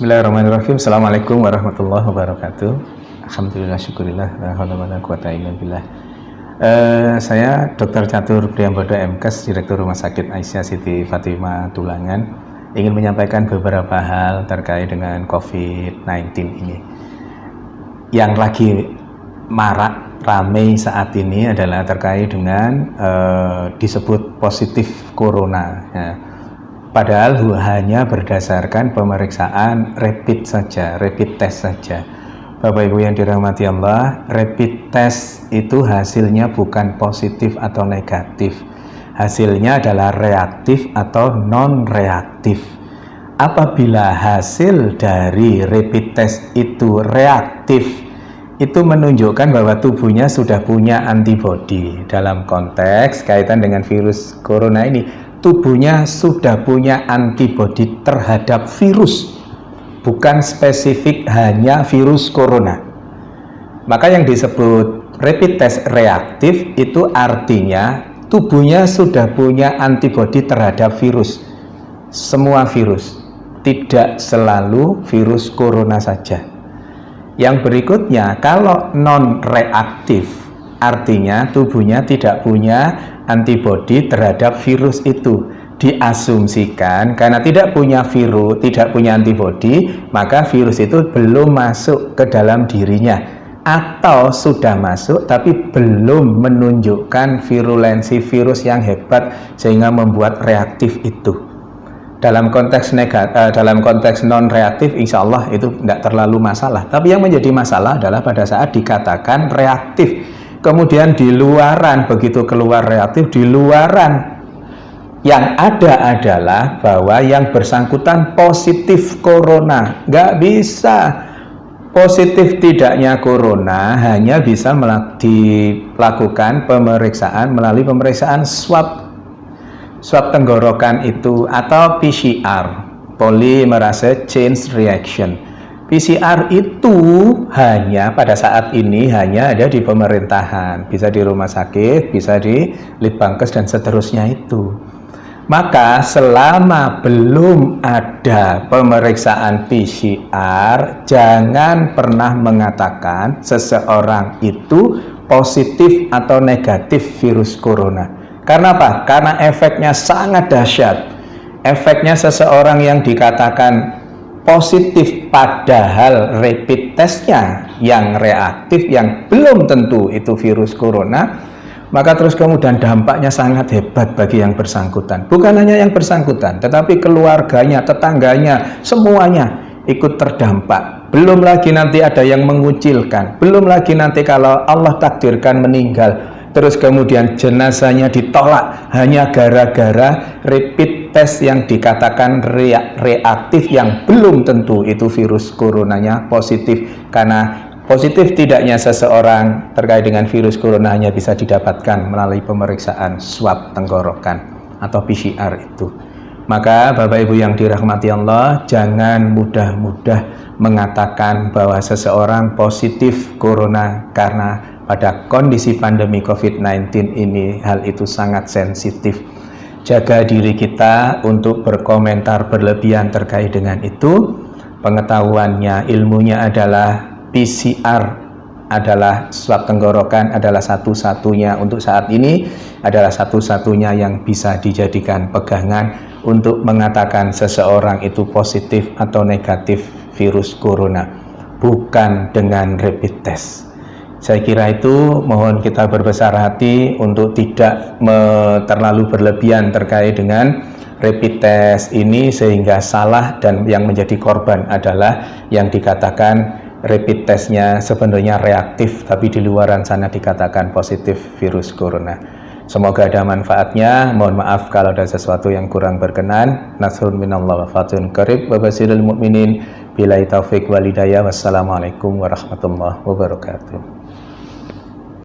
Bismillahirrahmanirrahim. Assalamualaikum warahmatullahi wabarakatuh. Alhamdulillah, syukurillah, la haula wala quwata illa billah. Saya Dr. Catur Priambodo MKes, Direktur Rumah Sakit Aisyah Siti Fatimah Tulangan, ingin menyampaikan beberapa hal terkait dengan COVID-19 ini. Yang lagi marak ramai saat ini adalah terkait dengan disebut positif corona ya. Padahal hanya berdasarkan pemeriksaan rapid saja, rapid test saja. Bapak Ibu yang dirahmati Allah, rapid test itu hasilnya bukan positif atau negatif. Hasilnya adalah reaktif atau non-reaktif. Apabila hasil dari rapid test itu reaktif, itu menunjukkan bahwa tubuhnya sudah punya antibodi. Dalam konteks kaitan dengan virus corona ini, tubuhnya sudah punya antibodi terhadap virus, bukan spesifik hanya virus corona. Maka yang disebut rapid test reaktif itu artinya tubuhnya sudah punya antibodi terhadap virus, semua virus, tidak selalu virus corona saja. Yang berikutnya, kalau non reaktif artinya tubuhnya tidak punya antibodi terhadap virus itu. Diasumsikan karena tidak punya virus, tidak punya antibodi, maka virus itu belum masuk ke dalam dirinya, atau sudah masuk tapi belum menunjukkan virulensi virus yang hebat sehingga membuat reaktif itu. Dalam konteks dalam konteks non reaktif, insya Allah itu tidak terlalu masalah. Tapi yang menjadi masalah adalah pada saat dikatakan reaktif, kemudian di luaran, begitu keluar reaktif, di luaran yang ada adalah bahwa yang bersangkutan positif corona. Nggak bisa. Positif tidaknya corona hanya bisa dilakukan pemeriksaan melalui pemeriksaan swab tenggorokan itu, atau PCR, polymerase chain reaction. PCR itu hanya pada saat ini hanya ada di pemerintahan, bisa di rumah sakit, bisa di Litbangkes dan seterusnya itu. Maka selama belum ada pemeriksaan PCR, jangan pernah mengatakan seseorang itu positif atau negatif virus corona. Karena apa? Karena efeknya sangat dahsyat. Efeknya seseorang yang dikatakan positif padahal rapid testnya yang reaktif, yang belum tentu itu virus corona, maka terus kemudian dampaknya sangat hebat bagi yang bersangkutan. Bukan hanya yang bersangkutan, tetapi keluarganya, tetangganya, semuanya ikut terdampak. Belum lagi nanti ada yang mengucilkan, belum lagi nanti kalau Allah takdirkan meninggal, terus kemudian jenazahnya ditolak hanya gara-gara rapid test yang dikatakan reaktif, yang belum tentu itu virus coronanya positif. Karena positif tidaknya seseorang terkait dengan virus corona hanya bisa didapatkan melalui pemeriksaan swab tenggorokan atau PCR itu. Maka Bapak Ibu yang dirahmati Allah, jangan mudah-mudah mengatakan bahwa seseorang positif corona, karena pada kondisi pandemi COVID-19 ini hal itu sangat sensitif. Jaga diri kita untuk berkomentar berlebihan terkait dengan itu. Pengetahuannya, ilmunya adalah PCR adalah swab tenggorokan, adalah satu-satunya untuk saat ini, adalah satu-satunya yang bisa dijadikan pegangan untuk mengatakan seseorang itu positif atau negatif virus corona, bukan dengan rapid test. Saya kira itu, mohon kita berbesar hati untuk tidak terlalu berlebihan terkait dengan rapid test ini sehingga salah, dan yang menjadi korban adalah yang dikatakan rapid testnya sebenarnya reaktif tapi di luaran sana dikatakan positif virus corona. Semoga ada manfaatnya. Mohon maaf kalau ada sesuatu yang kurang berkenan. Nasrun minallah wa fatun qarib wa basirul mu'minin. Billahi taufiq wal hidayah. Wassalamualaikum warahmatullahi wabarakatuh.